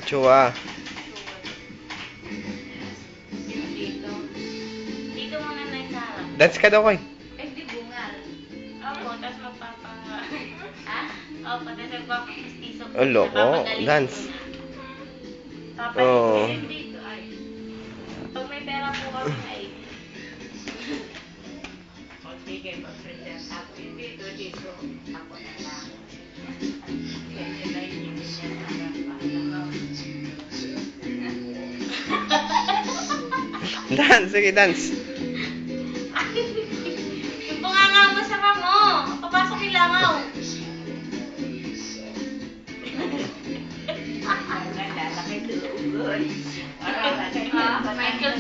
Chua. Dito. Dito muna na yung sarap. Dance ka daw, Koy. Eh, di bungal. Opo, tapos magpapanga. Ha? Opo, tapos magpapapustiso. Ang loko. Dance. Oo. Dito, ay. Pag may pera po kami ay. O sige, pag-present ako yun dito. Ako na lang. Kasi na yun yung Dance, sige, dance. yung bunganga mo sa kamo. Papasok yung langaw. Lalaki doon. Michael.